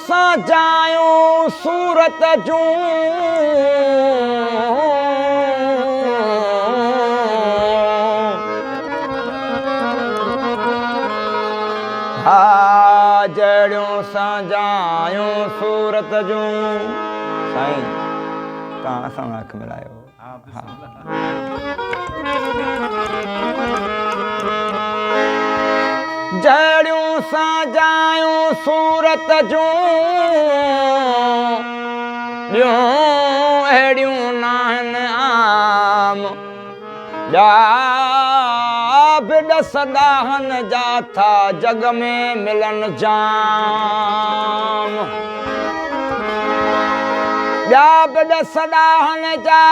सजायूं सूरत जूं हा जड़ियूं सजायूं सूरत जूं। साईं तव्हां सां अख मिलायो। जड़ियूं सजायूं सूरत जूं ॿियूं अहिड़ियूं नाहिनि आम ॿिया बि ॾस ॾाहनि जा था जग में मिलन जाम ॿिया बि ॾस ॾाहनि जा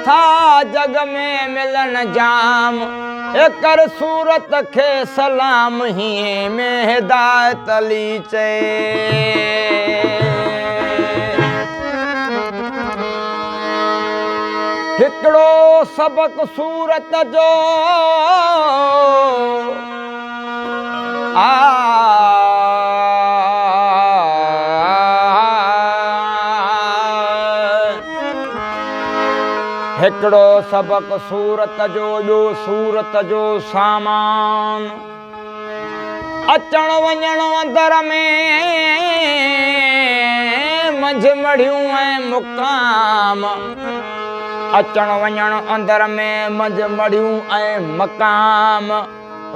था जग में मिलन जाम एकर सूरत खे सलाम हीअं में हिदायत अली चए। हिकिड़ो सबक सूरत जो हिकिड़ो सबक सूरत जो ॿियो सूरत जो सामान अचण वञण अंदर में मंझ मढ़ियूं ऐं मुक़ाम अचण वञण अंदर में मंझ मढ़ियूं ऐं मक़ाम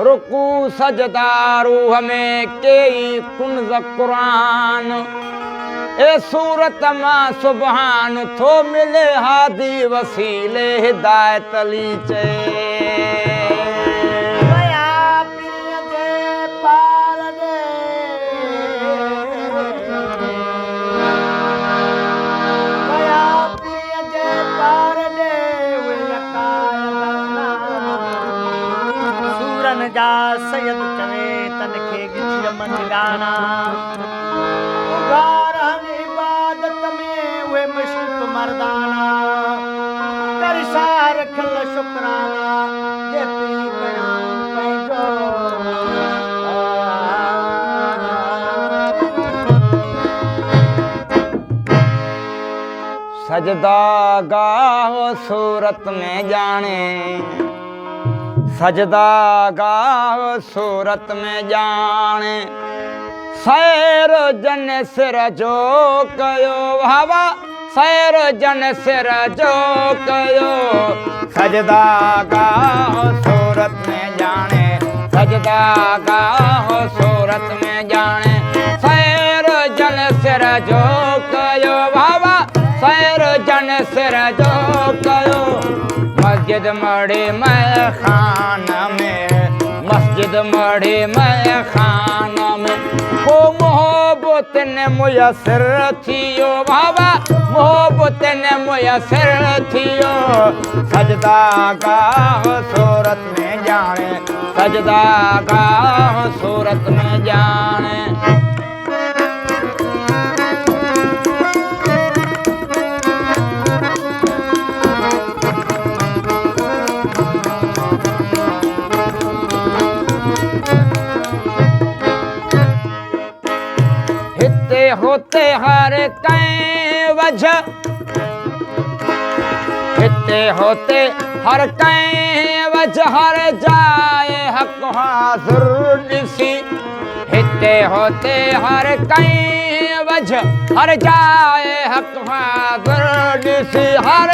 रुकू सजदा रूह में कई कुंज़ क़ुरान ए सूरत मां सुभान थो मिले हादी वसीले हिदायत अली चए। जा सैयद चवे तन खे गिछ मन गाना उगारन इबादत में वे मुश्किल मर्दाना कर सार खल शुक्राना जे पी बयान पैजो सजदा गाह सूरत में जाने सजदा गाह सूरत में जाने सैर जन सिर जो कयो हवा सैर जन सिर जो कयो सजदा गाह सूरत में जाने सजदा गाह सूरत में जाने सैर जन सिर जो कयो हवा सैर जन सिर जो कयो मस्जिद मढ़े मैं खाना में मस्जिद मढ़े मैं खाना में को मोहब्बत ने मुयसर थियो बाबा मोहब्बत ने मुयसर थियो सजदा गाह सूरत में जाने सजदा गाह सूरत में जाने। होते हर कहीं वजह हिते होते हर कहीं वजह हर जाए हक हाज़िर ॾिसी हिते होते हर कहीं वजह हर जाए हक हाज़िर ॾिसी हर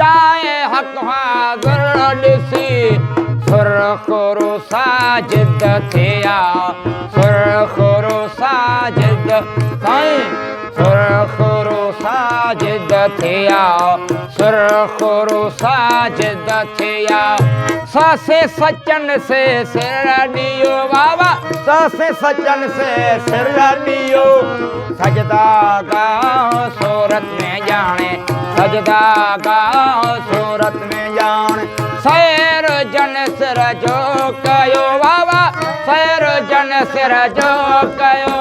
जाए हक हाज़िर ॾिसी सुरख़ुरु साजिद थिया सुरख़ुरु साजिद साईं सुरख़ुरु साजिद थिया सुरख़ुरु साजिद थिया सासे सचन से सिर ॾियो बाबा सासे सचन से सिर ॾियो सजदा गाह सूरत में जाने सजदा गाह सूरत में जाने सैर जन सिर जो कयो बाबा सैर जन सिर जो कयो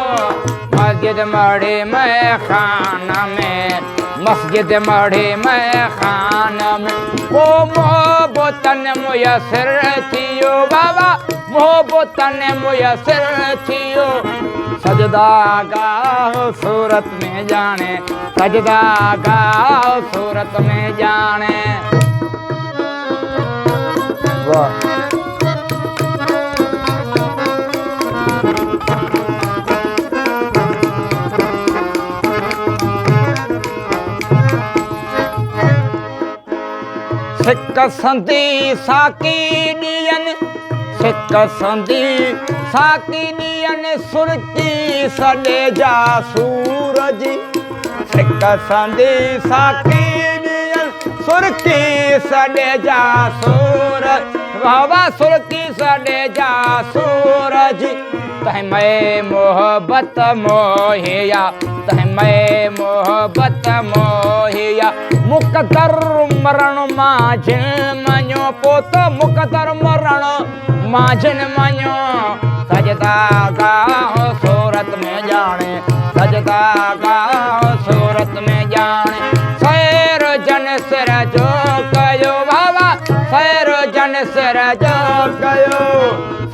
मस्जिद मढ़े मैं खाना में मस्जिद मढ़े मैं खाना में को मोहब्बतन मुयसर थियो बाबा मोहब्बतन मुयसर थियो सजदा गाओ सूरत में जाने सजदा गाओ सूरत में जाने वाह सिक संदी साकी ॾियन सिक संदी साकी ॾियन सुरकी सॾे जा सूरज सिक संदी साकी ॾियन सुरकी सॾे जा सूरज बाबा सुरकी सॾे जा सूरज तंहिं मोहब्बत मोहिया तंहिं मोहब्बत मोहिया मुक़दर मरण माझिन मञो पोत मुक़दर मरण माझिन मञो सजदा गाओ सूरत में जाने सजदा गाओ सूरत में जाने सैर जन सिर जो कयो बाबा सैर जन सिर जो कयो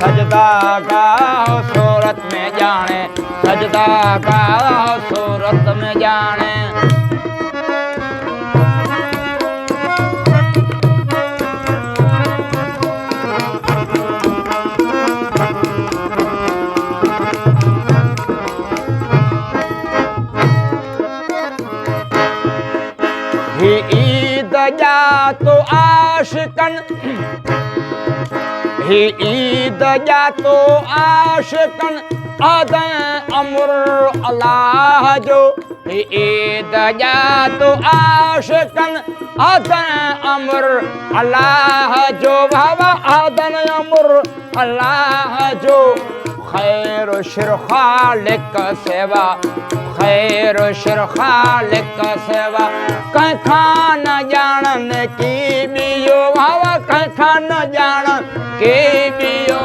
सजदा गाओ सूरत में जाने सजदा गाओ सूरत में जाने ईद जा तो आशिकन ही ईद जा तो आशिकन अदं अमर अल्लाह जो ईद जा तो आशिकन अदं अमर अल्लाह जो बाबा अदं अमर अल्लाह जो खैर शिर खालिक सेवा खैर शिर खालिक सेवा कंहिंखां न ॼाणन की ॿियो बाबा कंहिंखां न ॼाणन की ॿियो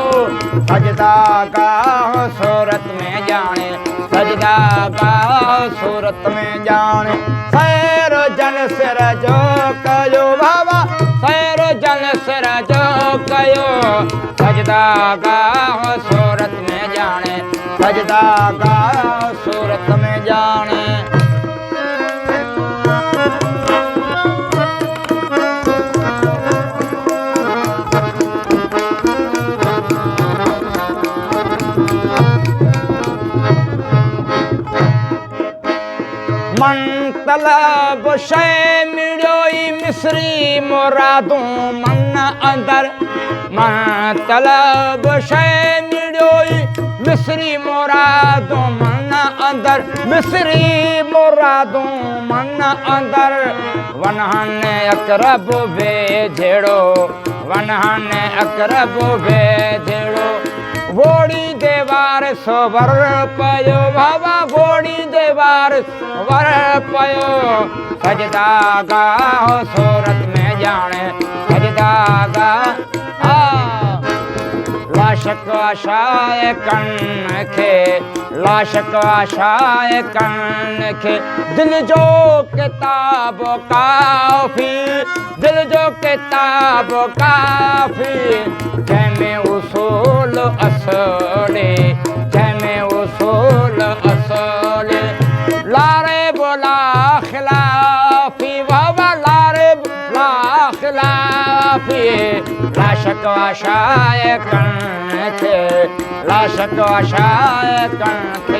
सजदा गाओ सूरत में जाने सजदा गाओ सूरत में जाने सैर जन सिर जो कयो बाबा सैर जन सिर जो कयो सजदा गाओ सूरत में जाने सजदा गाओ सूरत में जाने मन तलब शै मिड़ोई मिस्री मुरादूं मन अंदर मन तलब शै मिड़ोई मिस्री मुरादूं मन अंदर मिस्री मुरादूं मन अंदर वनहन अकरब वेझेड़ो वनहन अकरब वेझेड़ो वोड़ी देवार सोबर पयो बाबा वोड़ी देवार वर पयो सजदा गाओ सूरत में जाने सजदा गा लाशक आशाए कन खे लाशक आशाए कन खे दिल जो किताब काफ़ी दिल जो किताब काफ़ी जंहिंमें उसूल असले जंहिंमें उसूल असले लारे बोला खिलाफी बाबा लारे बोला खिलाफी लाशक आशाए कन खे लाशक आशाए कन खे